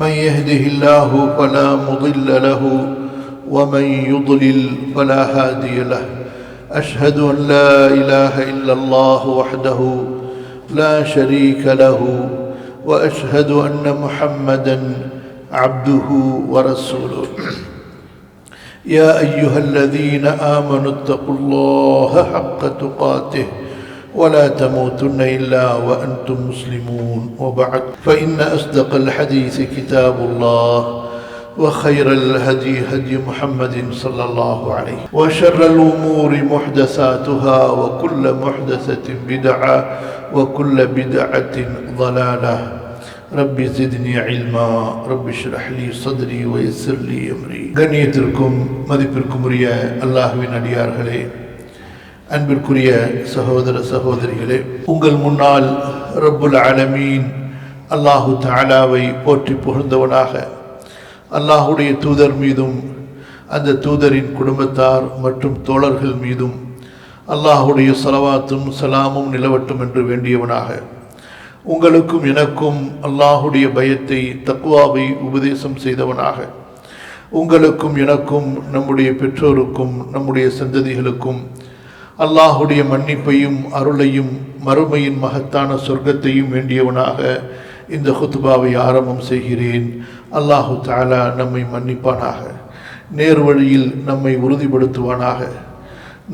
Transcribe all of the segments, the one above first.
من يهده الله فلا مضل له ومن يضلل فلا هادي له. أشهد أن لا إله إلا الله وحده لا شريك له وأشهد أن محمدا عبده ورسوله. يا أيها الذين آمنوا اتقوا الله حق تقاته ولا تموتن إلا وأنتم مسلمون. وبعد فإن أصدق الحديث كتاب الله وخير الهدي هدي محمد صلى الله عليه وشر الأمور محدثاتها وكل محدثة بدعة وكل بدعة ضلالة. رب زدني علما رب اشرح لي صدري ويسر لي أمري. கண்ணியத்திற்கும் மதிப்பிற்கும் உரிய அல்லாஹ்வின் அடியார்களே, அன்பிற்குரிய சகோதர சகோதரிகளே, உங்கள் முன்னால் ரப்புல் ஆலமீன் அல்லாஹு தஆலாவை போற்றி புகழ்ந்தவனாக அல்லாஹுடைய தூதர் மீதும் அந்த தூதரின் குடும்பத்தார் மற்றும் தோழர்கள் மீதும் அல்லாஹுடைய ஸலவாத்தும் சலாமும் நிலவட்டும் என்று வேண்டியவனாக உங்களுக்கும் எனக்கும் அல்லாஹுடைய பயத்தை தக்வாவை உபதேசம் செய்தவனாக உங்களுக்கும் எனக்கும் நம்முடைய பெற்றோருக்கும் நம்முடைய சந்ததிகளுக்கும் அல்லாஹுடைய மன்னிப்பையும் அருளையும் மறுமையின் மகத்தான சொர்க்கத்தையும் வேண்டியவனாக இந்த குத்பாவை ஆரம்பம் செய்கிறேன். அல்லாஹு தஆலா நம்மை மன்னிப்பானாக, நேர்வழியில் நம்மை உறுதிப்படுத்துவானாக,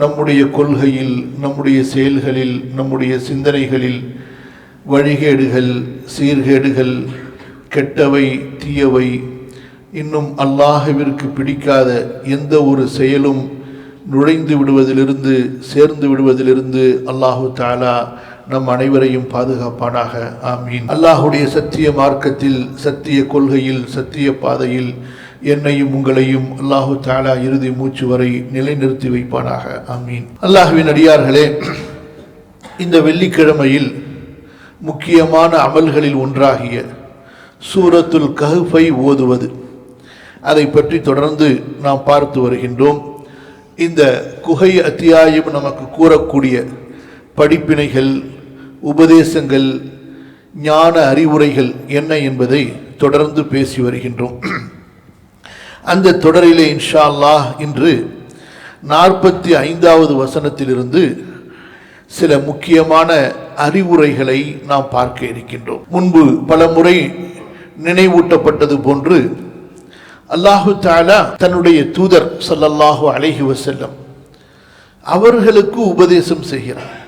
நம்முடைய கொள்கையில், நம்முடைய செயல்களில், நம்முடைய சிந்தனைகளில் வழிகேடுகள், சீர்கேடுகள், கெட்டவை, தீயவை, இன்னும் அல்லாஹ்விற்கு பிடிக்காத எந்த ஒரு செயலும் நுழைந்து விடுவதிலிருந்து சேர்ந்து விடுவதிலிருந்து அல்லாஹு தஆலா நம் அனைவரையும் பாதுகாப்பானாக. ஆமீன். அல்லாஹுடைய சத்திய மார்க்கத்தில், சத்திய கொள்கையில், சத்திய பாதையில் என்னையும் உங்களையும் அல்லாஹு தஆலா இறுதி மூச்சு வரை நிலைநிறுத்தி வைப்பானாக. ஆமீன். அல்லாஹ்வின் அடியார்களே, இந்த வெள்ளிக்கிழமையில் முக்கியமான அமல்களில் ஒன்றாகிய சூரத்துல் கஹ்ஃபை ஓதுவது, அதை பற்றி தொடர்ந்து நாம் பார்த்து வருகின்றோம். இந்த குகை அத்தியாயம் நமக்கு கூறக்கூடிய படிப்பினைகள், உபதேசங்கள், ஞான அறிவுரைகள் என்ன என்பதை தொடர்ந்து பேசி வருகின்றோம். அந்த தொடரிலே இன்ஷா அல்லாஹ் இன்று 45வது வசனத்திலிருந்து சில முக்கியமான அறிவுரைகளை நாம் பார்க்க இருக்கின்றோம். முன்பு பல முறை நினைவூட்டப்பட்டது போன்று அல்லாஹு தஆலா தன்னுடைய தூதர் ஸல்லல்லாஹு அலைஹி வஸல்லம் அவர்களுக்கு உபதேசம் செய்கிறார்.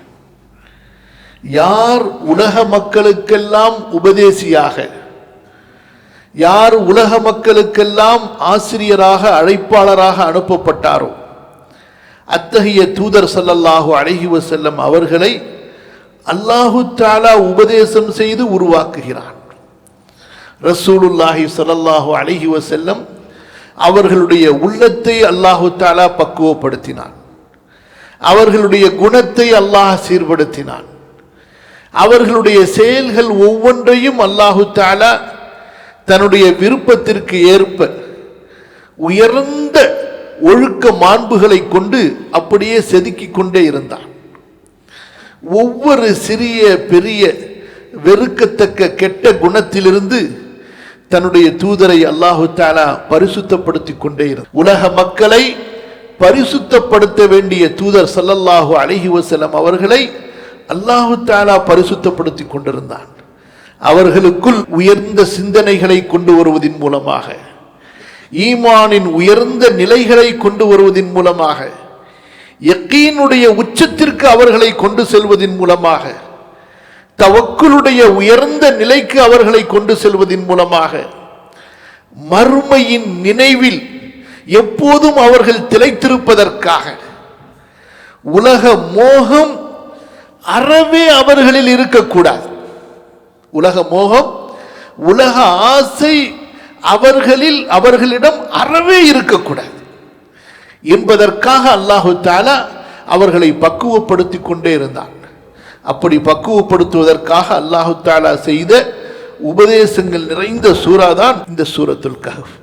யார் உலக மக்களுக்கெல்லாம் உபதேசியாக, யார் உலக மக்களுக்கெல்லாம் ஆசிரியராக, அழைப்பாளராக அனுப்பப்பட்டாரோ அத்தகைய தூதர் ஸல்லல்லாஹு அலைஹி வஸல்லம் அவர்களை அல்லாஹு தஆலா உபதேசம் செய்து உருவாக்குகிறான். ரசூலுல்லாஹி ஸல்லல்லாஹு அலைஹி வஸல்லம் அவர்களுடைய உள்ளத்தை அல்லாஹு தஆலா பக்குவப்படுத்தினான். அவர்களுடைய குணத்தை அல்லாஹ் சீர்படுத்தினான். அவர்களுடைய செயல்கள் ஒவ்வொன்றையும் அல்லாஹு தஆலா தன்னுடைய விருப்பத்திற்கு ஏற்ப உயர்ந்த ஒழுக்க மாண்புகளை கொண்டு அப்படியே செதுக்கிக் கொண்டே இருந்தான். ஒவ்வொரு சிறிய பெரிய வெறுக்கத்தக்க கெட்ட குணத்திலிருந்து தன்னுடைய தூதரை அல்லாஹு தஆலா பரிசுத்தப்படுத்திக் கொண்டே இருந்தார். உலக மக்களை பரிசுத்தப்படுத்த வேண்டிய தூதர் ஸல்லல்லாஹு அலைஹி வஸல்லம் அவர்களை அல்லாஹு தஆலா பரிசுத்தப்படுத்திக் கொண்டிருந்தான். அவர்களுக்குள் உயர்ந்த சிந்தனைகளை கொண்டு வருவதின் மூலமாக, ஈமானின் உயர்ந்த நிலைகளை கொண்டு வருவதின் மூலமாக, யக்கீனுடைய உச்சத்திற்கு அவர்களை கொண்டு செல்வதின் மூலமாக, தவக்குலுடைய உயர்ந்த நிலைக்கு அவர்களை கொண்டு செல்வதின் மூலமாக, மறுமையின் நினைவில் எப்போதும் அவர்கள் திளைத்திருப்பதற்காக, உலக மோகம் அறவே அவர்களில் இருக்கக்கூடாது. உலக மோகம், உலக ஆசை அவர்களிடம் அறவே இருக்கக்கூடாது என்பதற்காக அல்லாஹு தஆலா அவர்களை பக்குவப்படுத்தி கொண்டே இருந்தான். அப்படி பக்குவப்படுத்துவதற்காக அல்லாஹு தஆலா செய்த உபதேசங்கள் நிறைந்த சூரா தான் இந்த சூரத்துல் கஹ்ஃப்.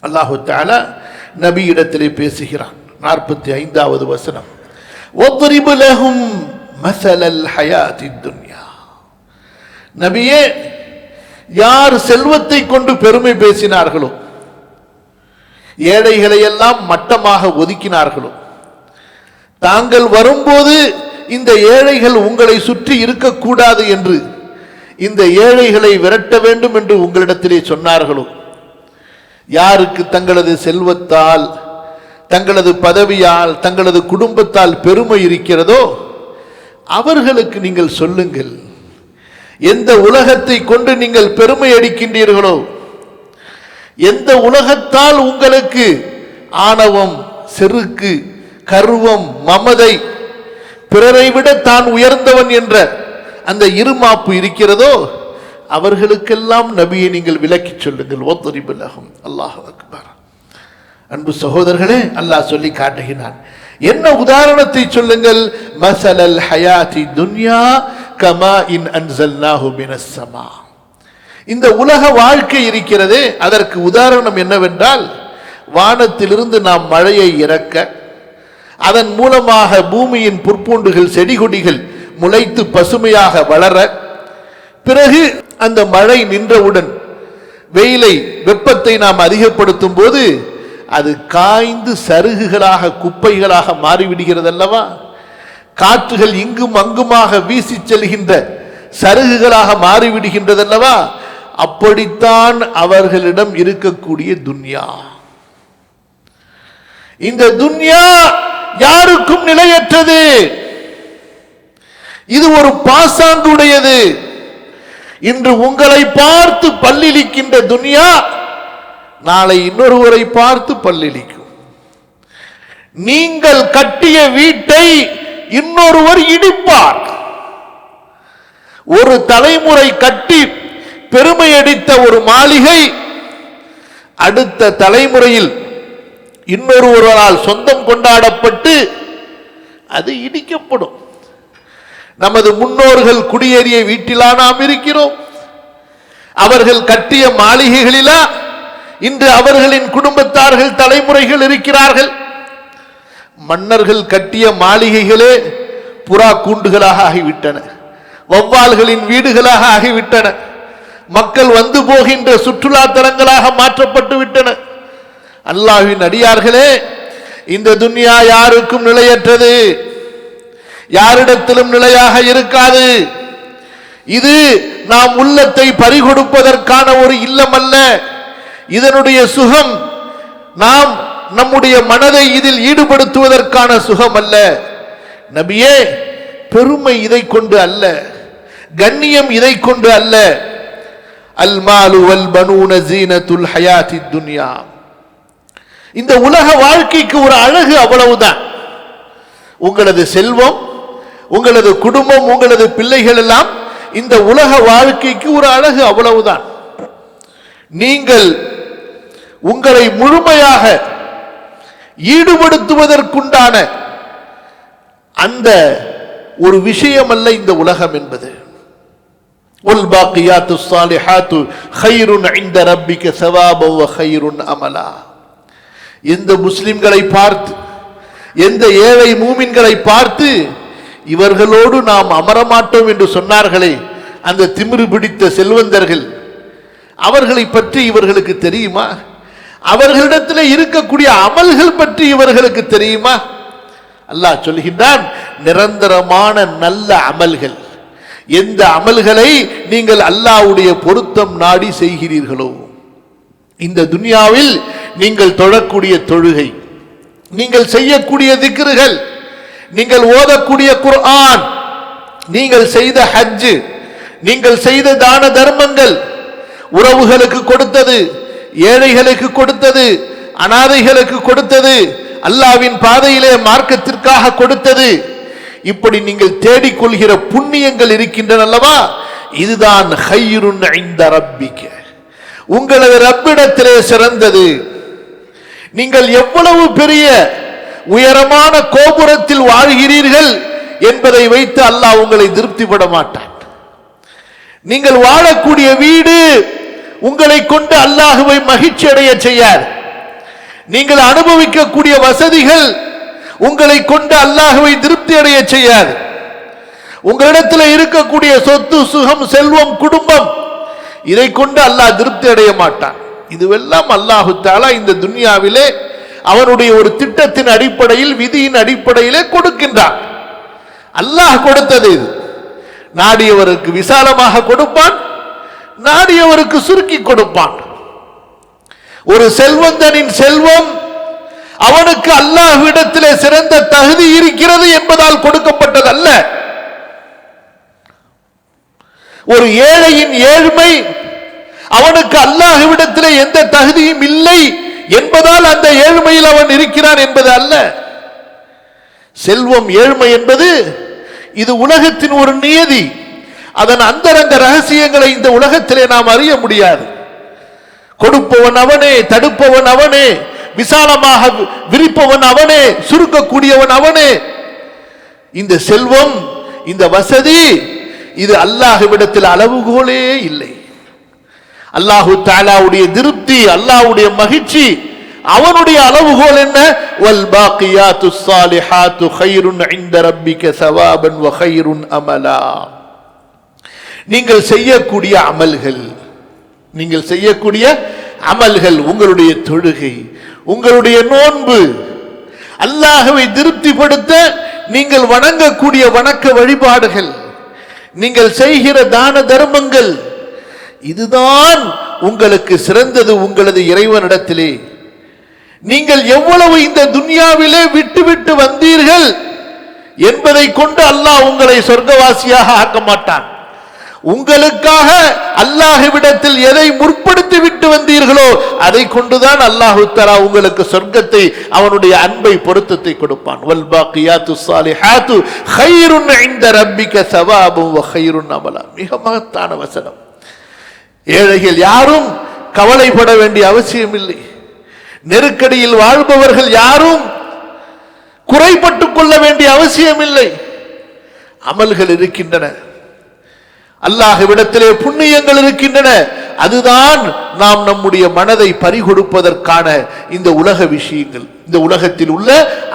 அல்லாஹு தஆலா நபியிடத்திலே பேசுகிறான். 45வது வசனம், வضرب لهم مثل الحياة الدنيا. நபியே, யார் செல்வத்தை கொண்டு பெருமை பேசினார்களோ, ஏழைகளை எல்லாம் மட்டமாக ஒதுக்கினார்களோ, தாங்கள் வரும்போது இந்த ஏழைகள் உங்களை சுற்றி இருக்கக்கூடாது என்று இந்த ஏழைகளை விரட்ட வேண்டும் என்று உங்களிடத்திலே சொன்னார்களோ, யாருக்கு தங்களது செல்வத்தால், தங்களது பதவியால், தங்களது குடும்பத்தால் பெருமை இருக்கிறதோ அவர்களுக்கு நீங்கள் சொல்லுங்கள், எந்த உலகத்தை கொண்டு நீங்கள் பெருமை அடிக்கின்றீர்களோ, எந்த உலகத்தால் உங்களுக்கு ஆணவம், செருக்கு, கர்வம், மமதை, பிறரை விட தான் உயர்ந்தவன் என்ற அந்த இருமாப்பு இருக்கிறதோ அவர்களுக்கெல்லாம் நபியை நீங்கள் விளக்கி சொல்லுங்கள். அல்லாஹ் அக்பர். அன்பு சகோதரர்களே, அல்லாஹ் சொல்லி காட்டுகிறான். என்ன உதாரணத்தை சொல்லுங்கள்? மஸலல் ஹயாத்தி துன்யா கமா இன் அன்ஸல்னாஹு மினஸ் ஸமா. இந்த உலக வாழ்க்கை இருக்கிறதே, அதற்கு உதாரணம் என்னவென்றால், வானத்திலிருந்து நாம் மழையை இறக்க, அதன் மூலமாக பூமியின் புற்பூண்டுகள், செடி கொடிகள் முளைத்து பசுமையாக வளர, பிறகு அந்த மழை நின்றவுடன் வெயிலை, வெப்பத்தை நாம் அதிகப்படுத்தும் போது அது காய்ந்து சருகுகளாக, குப்பைகளாக மாறிவிடுகிறது அல்லவா? காற்றுகள் இங்கும் அங்குமாக வீசி செல்கின்ற சருகுகளாக மாறிவிடுகின்றது அல்லவா? அப்படித்தான் அவர்களிடம் இருக்கக்கூடிய துன்யா. இந்த துன்யா யாருக்கும் நிலையற்றது. இது ஒரு பாசாங்குடையது. இன்று உங்களை பார்த்து பல்லிழிக்கின்ற துன்யா நாளை இன்னொருவரை பார்த்து பல்லிழிக்கும். நீங்கள் கட்டிய வீட்டை இன்னொருவர் இடிப்பார். ஒரு தலைமுறை கட்டி பெருமையடித்த ஒரு மாளிகை அடுத்த தலைமுறையில் இன்னொருவரால் சொந்தம் கொண்டாடப்பட்டு அது இடிக்கப்படும். நமது முன்னோர்கள் குடியேறிய வீட்டிலா நாம் இருக்கிறோம்? அவர்கள் கட்டிய மாளிகைகளிலா இன்று அவர்களின் குடும்பத்தார்கள், தலைமுறைகள் இருக்கிறார்கள்? மன்னர்கள் கட்டிய மாளிகைகளே புறா கூண்டுகளாக ஆகிவிட்டன, வௌவால்களின் வீடுகளாக ஆகிவிட்டன, மக்கள் வந்து போகின்ற சுற்றுலா தலங்களாக மாற்றப்பட்டு விட்டன. அல்லாஹ்வின் அடியார்களே, இந்த துன்யா யாருக்கும் நிலையற்றது, யாரிடத்திலும் நிலையாக இருக்காது. இது நாம் உள்ளத்தை பறிகொடுப்பதற்கான ஒரு இல்லம் அல்ல. இதனுடைய சுகம் நாம் நம்முடைய மனதை இதில் ஈடுபடுத்துவதற்கான சுகம் அல்ல. நபியே, பெருமை இதை கொண்டு அல்ல, கண்ணியம் இதை கொண்டு அல்ல. அல் மாலு வல் பனூன ஜீனத்துல் ஹயாத்தித் துன்யா. இந்த உலக வாழ்க்கைக்கு ஒரு அழகு அவ்வளவுதான். உங்களது செல்வம், உங்களது குடும்பம், உங்களது பிள்ளைகள் எல்லாம் இந்த உலக வாழ்க்கைக்கு ஒரு அழகு அவ்வளவுதான். நீங்கள் உங்களை முழுமையாக ஈடுபடுத்துவதற்குண்டான அந்த ஒரு விஷயம் அல்ல இந்த உலகம் என்பது. வல் பாக்கியாத்துஸ் ஸாலிஹாத்து கைருன் இன்த ரப்பிக ஸவாபன் வ கைருன் அமலா. எந்த முஸ்லிம்களை பார்த்து, எந்த ஏழை மூமின்களை பார்த்து இவர்களோடு நாம் அமரமாட்டோம் என்று சொன்னார்களே அந்த திமிரு பிடித்த செல்வந்தர்கள், அவர்களை பற்றி இவர்களுக்கு தெரியுமா? அவர்களிடத்தில் இருக்கக்கூடிய அமல்கள் பற்றி இவர்களுக்கு தெரியுமா? அல்லாஹ் சொல்கின்றான், நிரந்தரமான நல்ல அமல்கள். எந்த அமல்களை நீங்கள் அல்லாஹ்வுடைய பொருத்தம் நாடி செய்கிறீர்களோ, இந்த துன்யாவில் நீங்கள் தொழக்கூடிய தொழுகை, நீங்கள் செய்யக்கூடிய திக்ருகள், நீங்கள் ஓதக்கூடிய குர்ஆன், நீங்கள் செய்த ஹஜ், நீங்கள் செய்த தான தர்மங்கள், உறவுகளுக்கு கொடுத்தது, ஏழைகளுக்கு கொடுத்தது, அனாதைகளுக்கு கொடுத்தது, அல்லாஹ்வின் பாதையிலே மார்க்கத்திற்காக கொடுத்தது, இப்படி நீங்கள் தேடிக்கொள்கிற புண்ணியங்கள் இருக்கின்றன அல்லவா? இதுதான் கைருன் இன்த ரப்பிக, உங்களது ரப்பிடத்திலே சிறந்தது. நீங்கள் எவ்வளவு பெரிய உயரமான கோபுரத்தில் வாழ்கிறீர்கள் என்பதை வைத்து அல்லாஹ் உங்களை திருப்திப்பட மாட்டான். நீங்கள் வாழக்கூடிய வீடு உங்களை கொண்டு அல்லாஹ்வை மகிழ்ச்சி அடைய செய்யாது. நீங்கள் அனுபவிக்கக்கூடிய வசதிகள் உங்களை கொண்டு அல்லாஹ்வை திருப்தி அடைய செய்யாது. உங்களிடத்தில் இருக்கக்கூடிய சொத்து, சுகம், செல்வம், குடும்பம் இதை கொண்டு அல்லாஹ் திருப்தி அடைய மாட்டான். இதுவெல்லாம் அல்லாஹு தஆலா இந்த துன்யாவிலே அவனுடைய ஒரு திட்டத்தின் அடிப்படையில், விதியின் அடிப்படையிலே கொடுக்கின்றான். அல்லாஹ் கொடுத்தது இது. நாடியவருக்கு விசாலமாக கொடுப்பான், நாடியவருக்கு சுருக்கி கொடுப்பான். ஒரு செல்வந்தனின் செல்வம் அவனுக்கு அல்லாஹ்விடத்திலே சிறந்த தகுதி இருக்கிறது என்பதால் கொடுக்கப்பட்டதல்ல. ஒரு ஏழையின் ஏழ்மை அவனுக்கு அல்லாஹ்விடத்திலே எந்த தகுதியும் இல்லை என்பதால் அந்த ஏழ்மையில் அவன் இருக்கிறான் என்பது அல்ல. செல்வம் ஏழ்மை என்பது இது உலகத்தின் ஒரு நியதி. அதன் அந்தரங்க ரகசியங்களை இந்த உலகத்திலே நாம் அறிய முடியாது. கொடுப்பவன் அவனே, தடுப்பவன் அவனே, விசாலமாக விரிப்பவன் அவனே, சுருக்கக்கூடியவன் அவனே. இந்த செல்வம், இந்த வசதி, இது அல்லாஹ்விடத்தில் அளவுகோலே இல்லை. அல்லாஹு தஆலாவுடைய திருப்தி, அல்லாஹ்வுடைய மகிழ்ச்சி, அவனுடைய அளவுகோல் என்ன? வல் பாக்கியாத்துஸ் ஸாலிஹாத்து கைருன் இன்த ரப்பிக ஸவாபன் வ கைருன் அமலா. நீங்கள் செய்யக்கூடிய அமல்கள், நீங்கள் செய்யக்கூடிய அமல்கள், உங்களுடைய தொழுகை, உங்களுடைய நோன்பு, அல்லாஹ்வை திருப்திப்படுத்த நீங்கள் வணங்கக்கூடிய வணக்க வழிபாடுகள், நீங்கள் செய்கிற தான தர்மங்கள், இதுதான் உங்களுக்கு சிறந்தது உங்களது இறைவனிடத்திலே. நீங்கள் எவ்வளவு இந்த துன்யாவிலே விட்டு விட்டு வந்தீர்கள் என்பதை கொண்டு அல்லாஹ் உங்களை சொர்க்கவாசியாக ஆக்க மாட்டான். உங்களுக்காக அல்லாஹ்விடத்தில் எதை முற்படுத்தி விட்டு வந்தீர்களோ அதை கொண்டுதான் அல்லாஹு தஆலா உங்களுக்கு சொர்க்கத்தை, அவனுடைய அன்பை, பொருத்தத்தை கொடுப்பான். வல் பாக்கியாத்துஸ் ஸாலிஹாத்து கைருன் இன்த ரப்பிக ஸவாபுன் வ கைருன் அமலா. மிக மகத்தான வசனம். ஏழைகள் யாரும் கவலைப்பட வேண்டிய அவசியம் இல்லை. நெருக்கடியில் வாழ்பவர்கள் யாரும் குறைபட்டுக் கொள்ள வேண்டிய அவசியம் இல்லை. அமல்கள் இருக்கின்றன, அல்லாஹ்விடத்திலே புண்ணியங்கள் இருக்கின்றன. அதுதான் நாம் நம்முடைய மனதை பறிகொடுப்பதற்கான இந்த உலக விஷயங்கள், இந்த உலகத்தில் உள்ள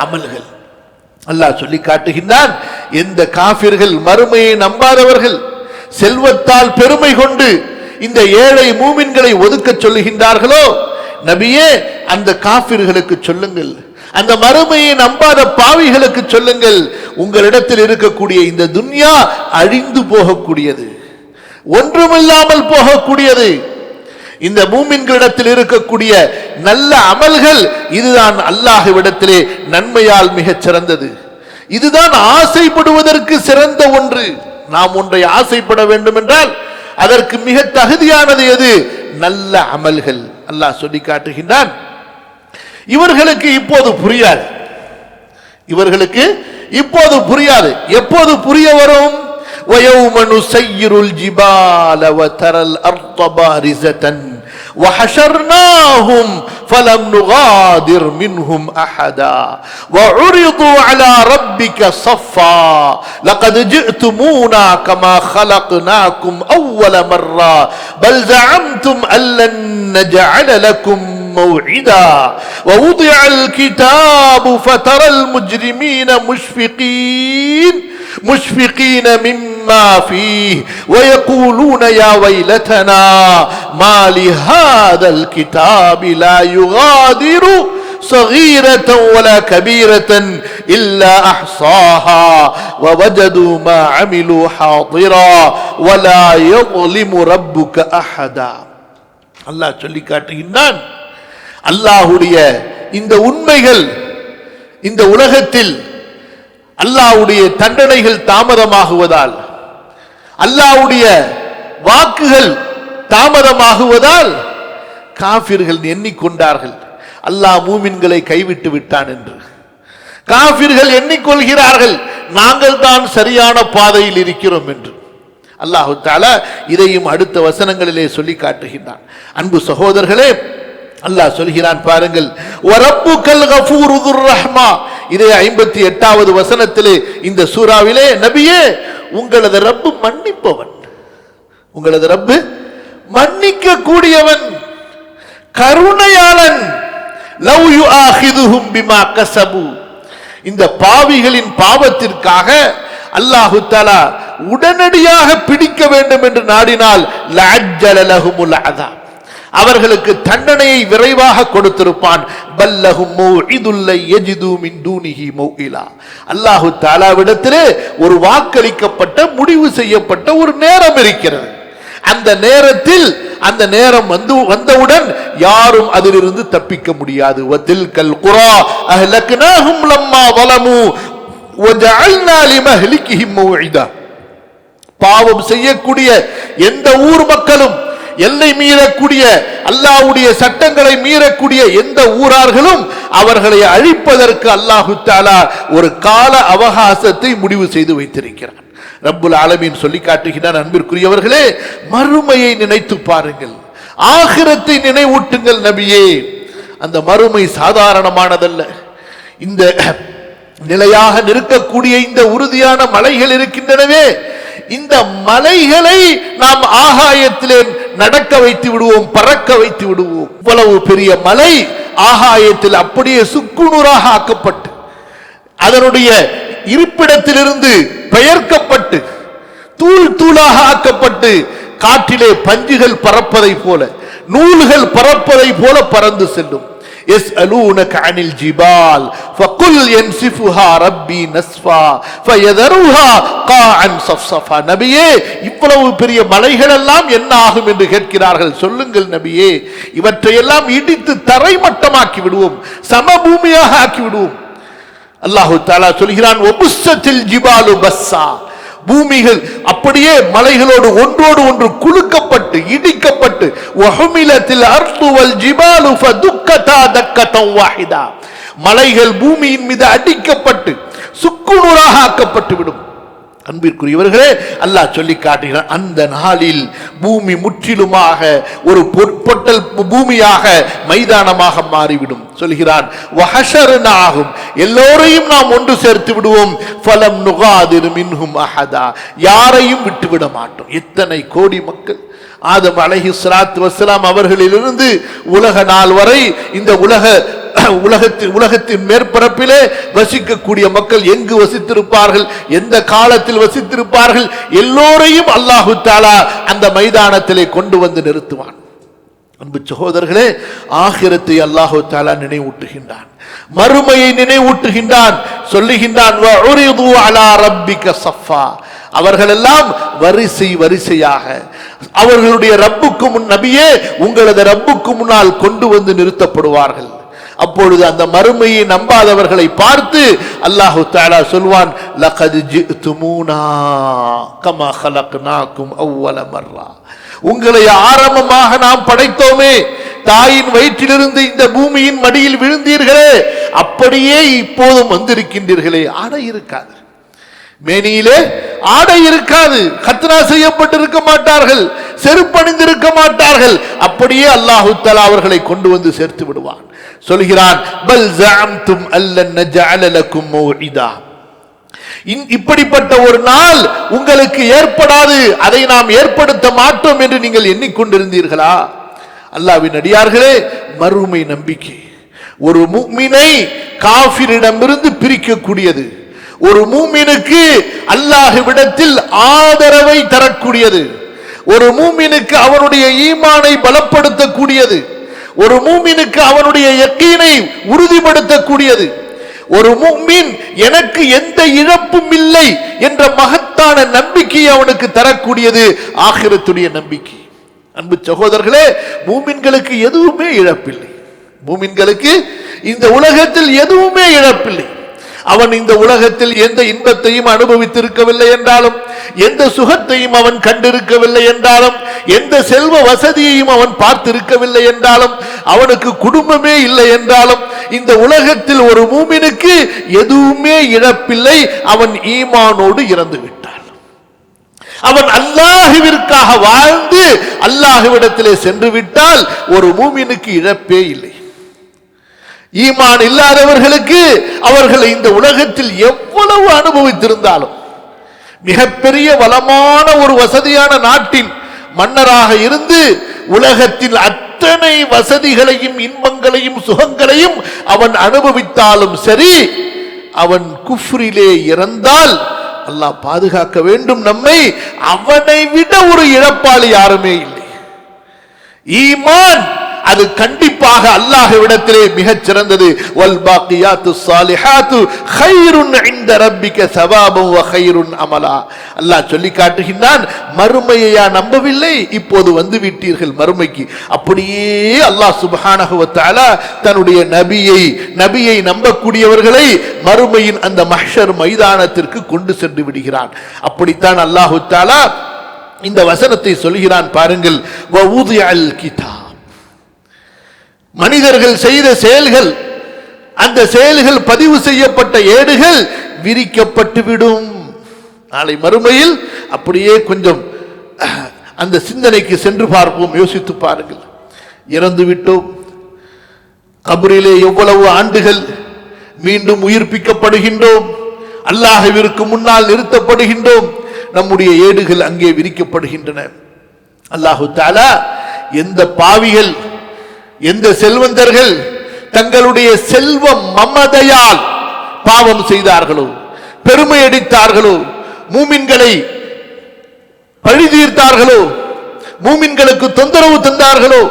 அமல்கள். அல்லாஹ் சொல்லி காட்டுகின்றான், எந்த காஃபிர்கள், மறுமையை நம்பாதவர்கள், செல்வத்தால் பெருமை கொண்டு இந்த ஏழை மூமின்களை ஒதுக்க சொல்லுகின்றார்களோ, நபியே அந்த காஃபிர்களுக்கு சொல்லுங்கள், அந்த மறுமையை நம்பாத பாவிகளுக்கு சொல்லுங்கள், உங்களிடத்தில் இருக்கக்கூடிய இந்த துன்யா அழிந்து போகக்கூடியது, ஒன்றுமில்லாமல் போகக்கூடியது. இந்த மூமின்களிடத்தில் இருக்கக்கூடிய நல்ல அமல்கள் இதுதான் அல்லாஹ்விடத்திலே நன்மையால் மிகச் சிறந்தது. இதுதான் ஆசைப்படுவதற்கு சிறந்த ஒன்று. நாம் ஒன்றை ஆசைப்பட வேண்டும் என்றால் அதற்கு மிக தகுதியானது எது? நல்ல அமல்கள். அல்லாஹ் சொல்லி காட்டுகின்றான், இவர்களுக்கு இப்போது புரியாது, இவர்களுக்கு இப்போது புரியாது. எப்போது புரிய வரும்? وَيَوْمَ نُسَيِّرُ الْجِبَالَ وَتَرَى الْأَرْضَ بَارِزَةً وَحَشَرْنَاهُمْ فَلَمْ نُغَادِرْ مِنْهُمْ أَحَدًا وَعُرِضُوا عَلَى رَبِّكَ صَفًّا لَقَدْ جِئْتُمُونَا كَمَا خَلَقْنَاكُمْ أَوَّلَ مَرَّةٍ بَلْ زَعَمْتُمْ أَن لَّن نَّجْعَلَ لَكُمْ موعدا ووضع الكتاب فترى المجرمين مشفقين مما فيه ويقولون يا ويلتنا ما لهذا الكتاب لا يغادر صغيرة ولا كبيرة إلا أحصاها ووجدوا ما عملوا حاضرا ولا يظلم ربك أحدا. அல்லாஹ் சொல்லி காட்டுகின்றான், அல்லாஹ்வுடைய இந்த உண்மைகள் இந்த உலகத்தில் அல்லாஹ்வுடைய தண்டனைகள் தாமதமாகுவதால், அல்லாஹ்வுடைய வாக்குகள் தாமதமாகுவதால் காஃபிர்கள் எண்ணிக்கொண்டார்கள் அல்லாஹ் மூமின்களை கைவிட்டு விட்டான் என்று. காஃபிர்கள் எண்ணிக்கொள்கிறார்கள் நாங்கள் தான் சரியான பாதையில் இருக்கிறோம் என்று. அல்லாஹு தஆலா இதையும் அடுத்த வசனங்களிலே சொல்லி காட்டுகின்றான். அன்பு சகோதரர்களே, அல்லாஹ் சொல்கிறான் பாருங்கள், வரப்புக்கல் கஃபூரு துர் ரஹ்மா. இதே 58வது வசனத்திலே இந்த சூராவிலே, நபியே உங்களது ரப்பு மன்னிப்பவன், உங்களது ரப்பு மன்னிக்க கூடியவன், கருணையாளன். லவ் யுஆஹிதுஹும் பிமா கஸபு. இந்த பாவிகளின் பாவத்திற்காக அல்லாஹு தஆலா உடனடியாக பிடிக்க வேண்டும் என்று நாடினால் லஅஜ்ஜல லஹுமுல் அஸாப், அவர்களுக்கு தண்டனையை விரைவாக கொடுத்திருப்பான். பல்லஹும் மௌஇதுல் யஜிது மின் தூனிஹி மௌஇலா, அல்லாஹ் தஆலாவிடத்திலே ஒரு வாக்களிக்கப்பட்ட முடிவு செய்யப்பட்ட ஒரு நேரம் இருக்கிறது. அந்த நேரத்தில் அந்த நேரம் வந்தவுடன் யாரும் அதிலிருந்து தப்பிக்க முடியாது. வதில்கல் குரா அஹ்லக்னாஹும் லம்மா ظلموا وجعلنا لمهلكهم موعدا, பாவம் செய்யக்கூடிய எந்த ஊர் மக்களும், எல்லை மீறக்கூடிய அல்லாஹ்வுடைய சட்டங்களை மீறக்கூடிய எந்த ஊரார்களும் அவர்களை அழிப்பதற்கு அல்லாஹ் தஆலா ஒரு கால அவகாசத்தை முடிவு செய்து வைத்திருக்கிறார். ரப்புல் ஆலமீன் சொல்லி காட்டுகிறான், அன்பிற்குரியவர்களே, மறுமையை நினைத்து பாருங்கள், ஆகிரத்தை நினைவூட்டுங்கள் நபியே. அந்த மறுமை சாதாரணமானதல்ல. இந்த நிலையாக நிற்கக்கூடிய இந்த உறுதியான மலைகள் இருக்கின்றனவே, இந்த மலைகளை நாம் ஆகாயத்திலே நடக்க வைத்து விடுவோம், பறக்க வைத்து விடுவோம். இவ்வளவு பெரிய மலை ஆகாயத்தில் அப்படியே சுக்குநூறாக ஆக்கப்பட்டு அதனுடைய இருப்பிடத்திலிருந்து பெயர்க்கப்பட்டு தூள் தூளாக ஆக்கப்பட்டு காற்றிலே பஞ்சுகள் பறப்பதை போல, நூல்கள் பறப்பதை போல பறந்து செல்லும். يسألونك عن الجبال فقل ينسفها ربي نسفا فيذرها قاعا صفصفا. நபியே, இவ்வளவு பெரிய மலைகள் எல்லாம் என்ன ஆகும் என்று கேட்கிறார்கள். சொல்லுங்கள் நபியே, இவற்றையெல்லாம் இடித்து தரைமட்டமாக்கி விடுவோம், சமபூமியாக ஆக்கி விடுவோம். அல்லாஹ் தஆலா சொல்கிறான், வபுஸ்ஸத்தில் ஜிபாலு பஸ்ஸா, பூமிகள் அப்படியே மலைகளோடு ஒன்றோடு ஒன்று குலுக்கப்பட்டு இடிக்கப்பட்டு, வஹுமிலத்தில் அர்து வல் ஜிபாலு ஃபதுக்கதா தக்கதன் வாஹிதா, மலைகள் பூமியின் மீது அடிக்கப்பட்டு சுக்குநூறாக ஆக்கப்பட்டு விடும். அன்பிற்குரியவர்களே, அல்லாஹ் சொல்லி காட்டுகிறான், அந்த நாளில் பூமி முற்றிலுமாக ஒரு பொட்டல் பூமியாக மைதானமாக மாறிவிடும். சொல்கிறான், வஹஷர்னாஹும், எல்லோரையும் நாம் ஒன்று சேர்த்து விடுவோம். ஃபலம் நுகாதிரு மின்ஹும் அஹதா, யாரையும் விட்டுவிட மாட்டோம். எத்தனை கோடி மக்கள்! ஆதம் அலைஹிஸ்ஸலாத்து வஸ்ஸலாம் அவர்களிலிருந்து உலக நாள் வரை இந்த உலகத்தின் மேற்பரப்பிலே வசிக்கக்கூடிய மக்கள் எங்கு வசித்திருப்பார்கள், எந்த காலத்தில் வசித்திருப்பார்கள், எல்லோரையும் அல்லாஹு தஆலா அந்த மைதானத்திலே கொண்டு வந்து நிறுத்துவான். அன்பு சகோதரர்களே, ஆகிரத்தை அல்லாஹு தஆலா நினைவூட்டுகின்றான், மறுமையை நினைவூட்டுகின்றான். சொல்லுகின்றான், வஉரிது அலா ரப்பிக ஸஃபா, அவர்களெல்லாம் வரிசை வரிசையாக அவர்களுடைய ரப்புக்கு முன், நபியே, உங்களது ரப்புக்கு முன்னால் கொண்டு வந்து நிறுத்தப்படுவார்கள். அப்பொழுது அந்த மறுமையை நம்பாதவர்களை பார்த்து அல்லாஹ் தஆலா சொல்வான், லகத் ஜிஅ்துமூனா கமா خلقناكم اول மர்ரா, உங்களை ஆரம்பமாக நாம் படைத்தோமே, தாயின் வயிற்றிலிருந்து இந்த பூமியின் மடியில் விழுந்தீர்களே, அப்படியே இப்போதும் வந்திருக்கின்றீர்களே. ஆடை இருக்காது, மேனியிலே ஆடை இருக்காது, கத்னா செய்யப்பட்டிருக்க மாட்டார்கள், செருப்பணிந்திருக்க மாட்டார்கள். அப்படியே அல்லாஹ் தஆலா அவர்களை கொண்டு வந்து சேர்த்து விடுவான். சொல்கிறான், பல் ஜஅம்தும் அல்லன் நஜஅல லக்கும் மௌஇதா, இப்படிப்பட்ட ஒரு நாள் உங்களுக்கு ஏற்படாது, அதை நாம் ஏற்படுத்த மாட்டோம் என்று நீங்கள் எண்ணிக்கொண்டிருந்தீர்களா? அல்லாஹ்வின் அடியார்களே, மறுமை நம்பிக்கை ஒரு முஃமினை காஃபிரிடமிருந்து பிரிக்கக்கூடியது, ஒரு மூமினுக்கு அல்லாஹ்விடத்தில் ஆதரவை தரக்கூடியது, ஒரு மூமினுக்கு அவனுடைய ஈமானை பலப்படுத்தக்கூடியது, ஒரு மூமினுக்கு அவனுடைய யக்கீனை உறுதிப்படுத்தக்கூடியது, ஒரு முஃமின் எனக்கு எந்த இழப்பும் இல்லை என்ற மகத்தான நம்பிக்கையை அவனுக்கு தரக்கூடியது ஆகிரத்துடைய நம்பிக்கை. அன்பு சகோதரர்களே, மூமின்களுக்கு எதுவுமே இழப்பில்லை, மூமின்களுக்கு இந்த உலகத்தில் எதுவுமே இழப்பில்லை. அவன் இந்த உலகத்தில் எந்த இன்பத்தையும் அனுபவித்திருக்கவில்லை என்றாலும், எந்த சுகத்தையும் அவன் கண்டிருக்கவில்லை என்றாலும், எந்த செல்வ வசதியையும் அவன் பார்த்திருக்கவில்லை என்றாலும், அவனுக்கு குடும்பமே இல்லை என்றாலும், இந்த உலகத்தில் ஒரு மூமினுக்கு எதுவுமே இழப்பில்லை. அவன் ஈமானோடு இறந்து விட்டான், அவன் அல்லாஹ்விற்காக வாழ்ந்து அல்லாஹ்விடத்திலே சென்று விட்டால் ஒரு மூமினுக்கு இழப்பே இல்லை. ஈமான் இல்லாதவர்களுக்கு அவர்கள் இந்த உலகத்தில் எவ்வளவு அனுபவித்திருந்தாலும், மிகப்பெரிய வளமான ஒரு வசதியான நாட்டின் மன்னராக இருந்து உலகத்தில் அத்தனை வசதிகளையும் இன்பங்களையும் சுகங்களையும் அவன் அனுபவித்தாலும் சரி, அவன் குஃப்ரிலே இறந்தால் அல்லாஹ் பாதுகாக்க வேண்டும் நம்மை. அவனை விட ஒரு இழப்பாளி யாருமே இல்லை. ஈமான் அது கண்டிப்பாக அல்லாஹ்விடத்திலே மிகச் சிறந்தது. வல் பாக்கியாத்து ஸாலிஹாத்து கைருன் இன்த ரப்பிக ஸவாபன் வ கைருன் அமலா. அல்லாஹ் சொல்லி காட்டுகின்றான், மறுமையை நம்பவில்லை, இப்போது வந்து விட்டீர்கள் மறுமைக்கு. அப்படியே அல்லாஹ் சுப்ஹானஹு வ தஆலா தன்னுடைய நபியை நம்பக்கூடியவர்களை மறுமையின் அந்த மஹ்ஷர் மைதானத்திற்கு கொண்டு சென்று விடுகிறான். அப்படித்தான் அல்லாஹ் தஆலா இந்த வசனத்தை சொல்கிறான் பாருங்கள். வ உதிஅல் கிதாப், மனிதர்கள் செய்த செயல்கள், அந்த செயல்கள் பதிவு செய்யப்பட்ட ஏடுகள் விரிக்கப்பட்டு விடும். நாளை மறுமையில் அப்படியே கொஞ்சம் அந்த சிந்தனைக்கு சென்று பார்ப்போம், யோசித்து பாருங்கள். இறந்து விட்டோம், கபரிலே எவ்வளவு ஆண்டுகள், மீண்டும் உயிர்ப்பிக்கப்படுகின்றோம், அல்லாஹ்விற்கு முன்னால் நிறுத்தப்படுகின்றோம், நம்முடைய ஏடுகள் அங்கே விரிக்கப்படுகின்றன. அல்லாஹு தஆலா எந்த பாவிகள், எந்த செல்வந்தர்கள் தங்களுடைய செல்வ மமதையால் பாவம் செய்தார்களோ, பெருமை அடித்தார்களோ, மூமின்களை பழி தீர்த்தார்களோ, மூமின்களுக்கு தொந்தரவு தந்தார்களோ,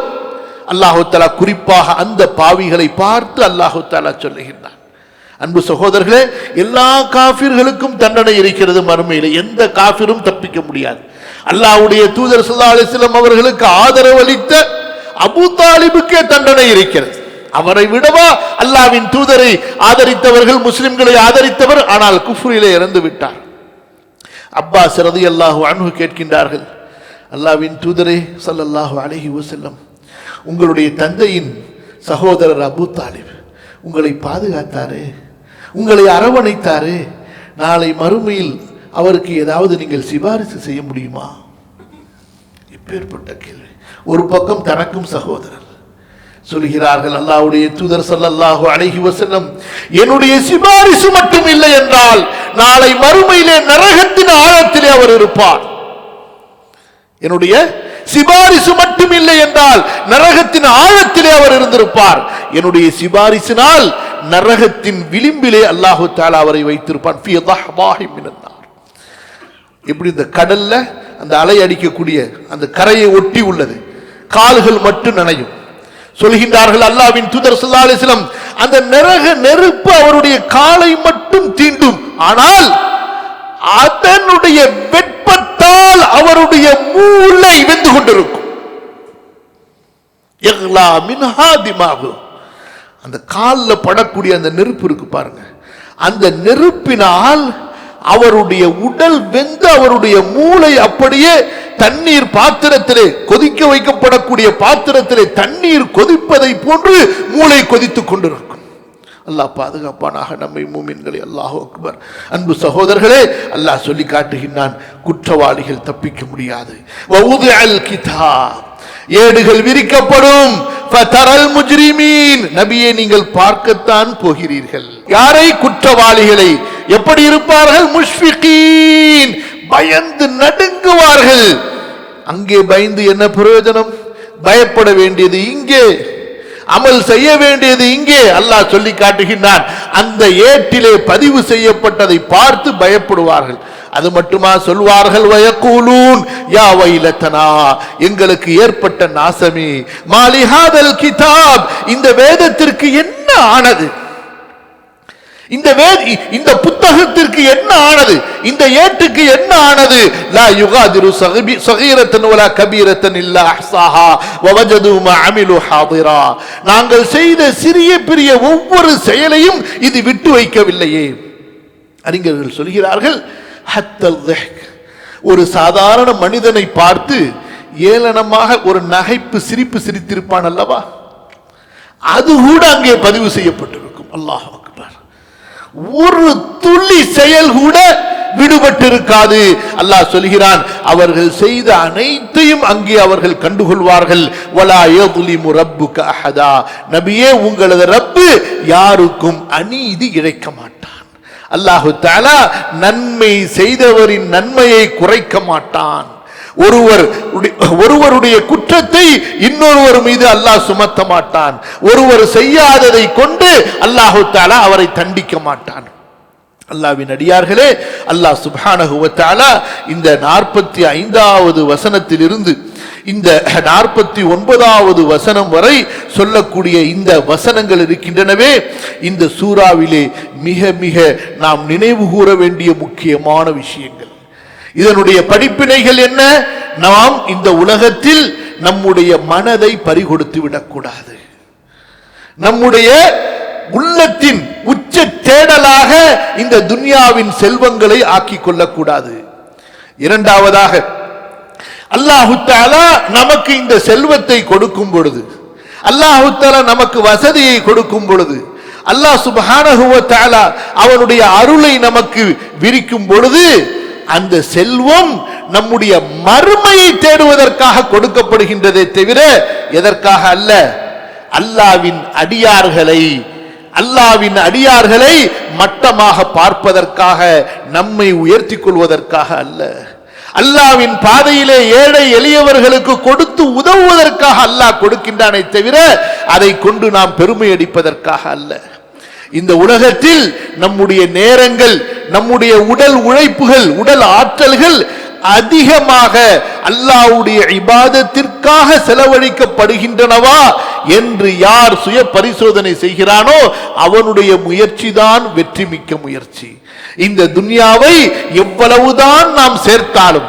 அல்லாஹு தஆலா குறிப்பாக அந்த பாவிகளை பார்த்து அல்லாஹு தஆலா சொல்லுகின்றான். அன்பு சகோதரர்களே, எல்லா காஃபிர்களுக்கும் தண்டனை இருக்கிறது மறுமையில். எந்த காஃபிரும் தப்பிக்க முடியாது. அல்லாஹ்வுடைய தூதர் ஸல்லல்லாஹு அலைஹி வஸல்லம் அவர்களுக்கு ஆதரவு அளித்த அபூ தாலிபுக்கே தண்டனை இருக்கிறது. அவரை விடவா அல்லாஹ்வின் தூதரை ஆதரித்தவர்கள், முஸ்லிம்களை ஆதரித்தவர், ஆனால் குஃப்ரிலே இறந்து விட்டார். அப்பாஸ் ரலியல்லாஹு அன்ஹு கேட்கின்றார்கள், அல்லாஹ்வின் தூதரே ஸல்லல்லாஹு அலைஹி வஸல்லம், உங்களுடைய தந்தையின் சகோதரர் அபூ தாலிப் உங்களை பாதுகாத்தாரே, உங்களை அரவணைத்தாரே, நாளை மறுமையில் அவருக்கு ஏதாவது நீங்கள் சிபாரிசு செய்ய முடியுமா? இப்பேற்பட்ட கேள்வி. ஒரு பக்கம் தனக்கும் சகோதரர் சொல்கிறார்கள், அல்லாஹ்வுடைய தூதர் ஸல்லல்லாஹு அலைஹி வஸல்லம், என்னுடைய சிபாரிசு மட்டும் இல்லை என்றால் நாளை மறுமையிலே நரகத்தின் ஆழத்திலே அவர் இருப்பார். என்னுடைய சிபாரிசு மட்டும் இல்லை என்றால் நரகத்தின் ஆழத்திலே அவர் இருந்திருப்பார். என்னுடைய சிபாரிசினால் நரகத்தின் விளிம்பிலே அல்லாஹு தஆலா அவரை வைத்திருப்பான். ஃபீ தஹ்பாஹி மினன் நார். எப்படி இந்த கடல்ல அந்த அலை அடிக்கக்கூடிய அந்த கரையை ஒட்டி உள்ளது, கால்கள் மட்டும் நனையும். சொல்கின்றார்கள் அல்லாஹ்வின் தூதர் ஸல்லல்லாஹு அலைஹி வஸல்லம், அந்த நரக நெருப்பு அவருடைய காலை மட்டும் தீண்டும், ஆனால் அதனுடைய வெப்பத்தால் அவருடைய மூளை வெந்து கொண்டிருக்கும். யக்லா மின்ஹா திமாகு. அந்த காலில் படக்கூடிய அந்த நெருப்பு இருக்கு பாருங்க, அந்த நெருப்பினால் அவருடைய உடல் வெந்து அவருடைய மூளை அப்படியே தண்ணீர் பாத்திரத்திலே, கொதிக்க வைக்கப்படக்கூடிய பாத்திரத்திலே தண்ணீர் கொதிப்பதை போன்று மூளை கொதித்துக் கொண்டிருக்கும். அல்லாஹ் பாதுகாப்பானாக நம்மை மூமின்களை. அல்லாஹு அக்பர். அன்பு சகோதரர்களே, அல்லாஹ் சொல்லி காட்டுகின்றான், குற்றவாளிகள் தப்பிக்க முடியாது. வஉதிஅல் கிதாப், ஏடுகள் விரிக்கப்படும். ஃபதரல் முஜ்ரிமீன், நபியே நீங்கள் பார்க்கத்தான் போகிறீர்கள். யாரை? குற்றவாளிகளை. எப்படி இருப்பார்கள்? முஷ்ஃபிகீன், பயந்து நடுங்குவார்கள். அங்கே பயந்து என்ன பிரயோஜனம்? பயப்பட வேண்டியது இங்கே, அமல் செய்ய வேண்டியது இங்கே. அல்லாஹ் சொல்லி காட்டுகின்றான், அந்த ஏட்டிலே பதிவு செய்யப்பட்டதை பார்த்து பயப்படுவார்கள். அது மட்டுமா சொல்வார்கள், வயக்கூலூன் யா வைலத்தனா, எங்களுக்கு ஏற்பட்ட நாசமே, மாலிஹாதல் கிதாப், இந்த வேதத்திற்கு என்ன ஆனது, இந்த புத்தகத்திற்கு என்ன ஆனது, இந்த ஏட்டுக்கு என்ன ஆனது? லா யுகாதிரு ஸகீரத்தன் வலா கபீரத்தன் இல்லா அஹ்ஸாஹா வவஜது மா அமிலு ஹாதிரா. நாங்கள் செய்த சிறிய பெரிய ஒவ்வொரு செயலையும் இது விட்டு வைக்கவில்லையே. அறிஞர்கள் சொல்கிறார்கள், ஹத்தல் திஹ்க், ஒரு சாதாரண மனிதனை பார்த்து ஏளனமாக ஒரு நகைப்பு சிரிப்பு சிரித்திருப்பான் அல்லவா, அது கூட அங்கே பதிவு செய்யப்பட்டிருக்கும். அல்லாஹ் அக்பர். ஒரு துளி செயல் கூட விடுபட்டிருக்காது. அல்லாஹ் சொல்கிறான், அவர்கள் செய்த அனைத்தையும் அங்கே அவர்கள் கண்டுகொள்வார்கள். வலா யظ்லிமு ரப்புக அஹதா, நபியே உங்களது ரப்பு யாருக்கும் அநீதி இழைக்க மாட்டான். அல்லாஹு தஆலா நன்மை செய்தவரின் நன்மையை குறைக்க மாட்டான். ஒருவருடைய குற்றத்தை இன்னொருவர் மீது அல்லாஹ் சுமத்த மாட்டான். ஒருவர் செய்யாததை கொண்டு அல்லாஹு தஆலா அவரை தண்டிக்க மாட்டான். அல்லாஹ்வின் அடியார்களே, அல்லாஹ் சுப்ஹானஹு வ தஆலா இந்த 45வது வசனத்திலிருந்து இந்த 49வது வசனம் வரை சொல்லக்கூடிய இந்த வசனங்கள் இருக்கின்றனவே, இந்த சூறாவிலே மிக மிக நாம் நினைவு கூற வேண்டிய முக்கியமான விஷயங்கள். இதனுடைய படிப்பினைகள் என்ன? நாம் இந்த உலகத்தில் நம்முடைய மனதை பறிகொடுத்து விடக்கூடாது. நம்முடைய உள்ளத்தின் உச்ச தேடலாக இந்த துன்யாவின் செல்வங்களை ஆக்கிக் கொள்ளக்கூடாது. இரண்டாவதாக, அல்லாஹு தஆலா நமக்கு இந்த செல்வத்தை கொடுக்கும் பொழுது, அல்லாஹு தஆலா நமக்கு வசதியை கொடுக்கும் பொழுது, அல்லாஹ் சுப்ஹானஹு வ தஆலா அவனுடைய அருளை நமக்கு விரிக்கும் பொழுது, அந்த செல்வம் நம்முடைய மறுமையை தேடுவதற்காக கொடுக்கப்படுகின்றதே தவிர எதற்காக அல்ல. அல்லாஹ்வின் அடியார்களை மட்டமாக பார்ப்பதற்காக, நம்மை உயர்த்தி கொள்வதற்காக அல்ல. அல்லாஹ்வின் பாதையிலே ஏழை எளியவர்களுக்கு கொடுத்து உதவுவதற்காக அல்லாஹ் கொடுக்கின்றானே தவிர அதை கொண்டு நாம் பெருமை அடிப்பதற்காக அல்ல. இந்த உலகத்தில் நம்முடைய நேரங்கள், நம்முடைய உடல் உழைப்புகள், உடல் ஆற்றல்கள் அதிகமாக அல்லாஹ்வுடைய இபாதத்திற்காக செலவழிக்கப்படுகின்றனவா என்று யார் சுய பரிசோதனை செய்கிறானோ அவனுடைய முயற்சிதான் வெற்றி மிக்க முயற்சி. இந்த துன்யாவை எவ்வளவுதான் நாம் சேர்த்தாலும்,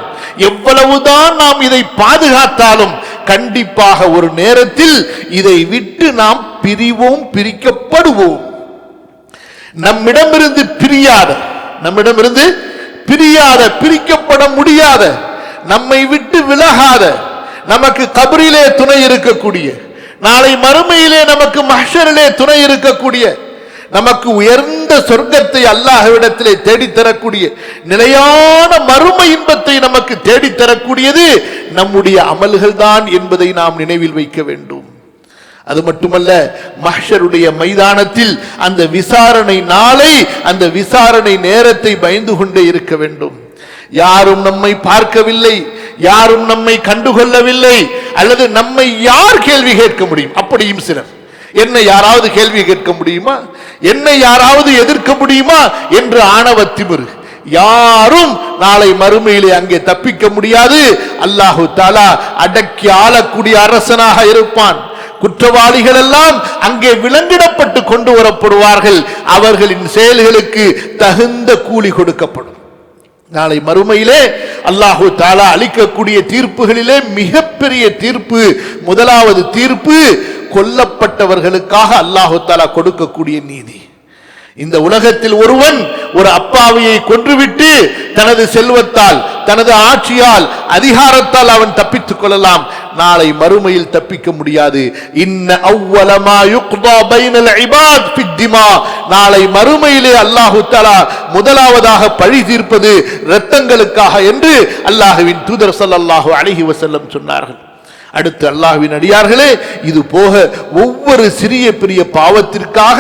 எவ்வளவுதான் நாம் இதை பாதுகாத்தாலும், கண்டிப்பாக ஒரு நேரத்தில் இதை விட்டு நாம் பிரிக்கப்படுவோம். நம்மிடமிருந்து பிரியாத, பிரிக்கப்பட முடியாத, நம்மை விட்டு விலகாத, நமக்கு கபரிலே துணை இருக்கக்கூடிய, நாளை மறுமையிலே நமக்கு மஹ்ஷரிலே துணை இருக்கக்கூடிய, நமக்கு உயர்ந்த சொர்க்கத்தை அல்லாஹ்விடத்திலே தேடித்தரக்கூடிய, நிலையான மறுமை இன்பத்தை நமக்கு தேடித்தரக்கூடியது நம்முடைய அமல்கள் தான் என்பதை நாம் நினைவில் வைக்க வேண்டும். அது மட்டுமல்ல, மஹ்ஷருடைய மைதானத்தில் அந்த விசாரணை நாளை, அந்த விசாரணை நேரத்தை பயந்து கொண்டே இருக்க வேண்டும். யாரும் நம்மை பார்க்கவில்லை, யாரும் நம்மை கண்டுகொள்ளவில்லை, அல்லது நம்மை யார் கேள்வி கேட்க முடியும்? அப்படியும் சிலர், என்னை யாராவது கேள்வி கேட்க முடியுமா, என்னை யாராவது எதிர்க்க முடியுமா என்று ஆணவ திமிரு. யாரும் நாளை மறுமையிலே அங்கே தப்பிக்க முடியாது. அல்லாஹு தஆலா அடக்கி ஆளக்கூடிய அரசனாக இருப்பான். குற்றவாளிகள் எல்லாம் அங்கே விலங்கிடப்பட்டு கொண்டு வரப்படுவார்கள். அவர்களின் செயல்களுக்கு தகுந்த கூலி கொடுக்கப்படும். நாளை மறுமையிலே அல்லாஹு தஆலா அளிக்கக்கூடிய தீர்ப்புகளிலே மிகப்பெரிய தீர்ப்பு, முதலாவது தீர்ப்பு கொல்லப்பட்டவர்களுக்காக அல்லாஹு தஆலா கொடுக்கக்கூடிய நீதி. இந்த உலகத்தில் ஒருவன் ஒரு அப்பாவியை கொன்றுவிட்டு தனது செல்வத்தால், தனது ஆட்சியால், அதிகாரத்தால் அவன் தப்பித்துக் கொள்ளலாம். நாளை மறுமையில் தப்பிக்க முடியாது. இன்ன அவ்வல மா யுக்தா பைனல் இபாத் ஃபித்திமா, நாளை மறுமையிலே அல்லாஹு தஆலா முதலாவதாக பழி தீர்ப்பது இரத்தங்களுக்காக என்று அல்லாஹ்வின் தூதர் ஸல்லல்லாஹு அலைஹி வஸல்லம் சொன்னார்கள். அடுத்து அல்லாஹ்வின் அடியார்களே, இது போக ஒவ்வொரு சிறிய பெரிய பாவத்திற்காக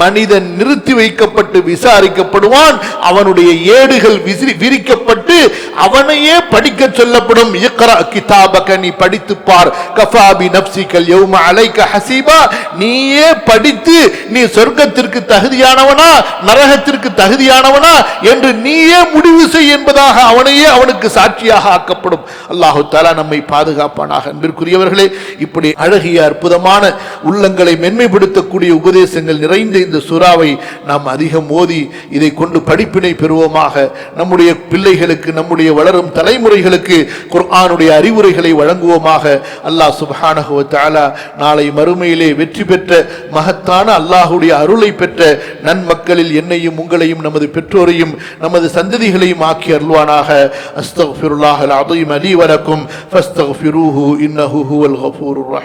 மனிதன் நிறுத்தி வைக்கப்பட்டு விசாரிக்கப்படுவான். அவனுடைய ஏடுகள் விரிக்கப்பட்டு அவனையே படிக்க சொல்லப்படும். இக்ரா கிதாபக, நீ படித்து பார். கஃபா பி நஃப்ஸிகல் யௌம அலைக ஹஸீபா, நீயே படித்து நீ சொர்க்கத்திற்கு தகுதியானவனா நரகத்திற்கு தகுதியானவனா என்று நீயே முடிவு செய் என்பதாக அவனுக்கு சாட்சியாக ஆக்கப்படும். அல்லாஹு தஆலா நம்மை பாதுகாப்பானாக. அன்பிற்குரியவர்களே, இப்படி அழகிய அற்புதமான உள்ளங்களை மென்மைப்படுத்தக்கூடிய உபதேசங்கள் நிறைந்த இந்த சூறாவை நாம் அதிகம் ஓதி இதை கொண்டு படிப்பினை பெறுவோமாக. நம்முடைய பிள்ளைகளுக்கு, நம்முடைய வளரும் தலைமுறைகளுக்கு குர்ஆனுடைய அறிவுரைகளை வழங்குவோமாக. அல்லாஹ் சுப்ஹானஹு வ தஆலா நாளை மறுமையிலே வெற்றி பெற்ற மகத்தான அல்லாஹ்வுடைய அருளை பெற்ற நன்மக்களில் என்னையும் உங்களையும் நமது பெற்றோரையும் நமது சந்ததிகளையும் ஆக்கி அருள்வானாக. அஸ்தக்ஃபிருல்லாஹல் அஸீம் லீ வ லக்கும் ஃபஸ்தக்ஃபிரூஹு இன்னஹு ஹுவல் கஃபூருர் ரஹீம்.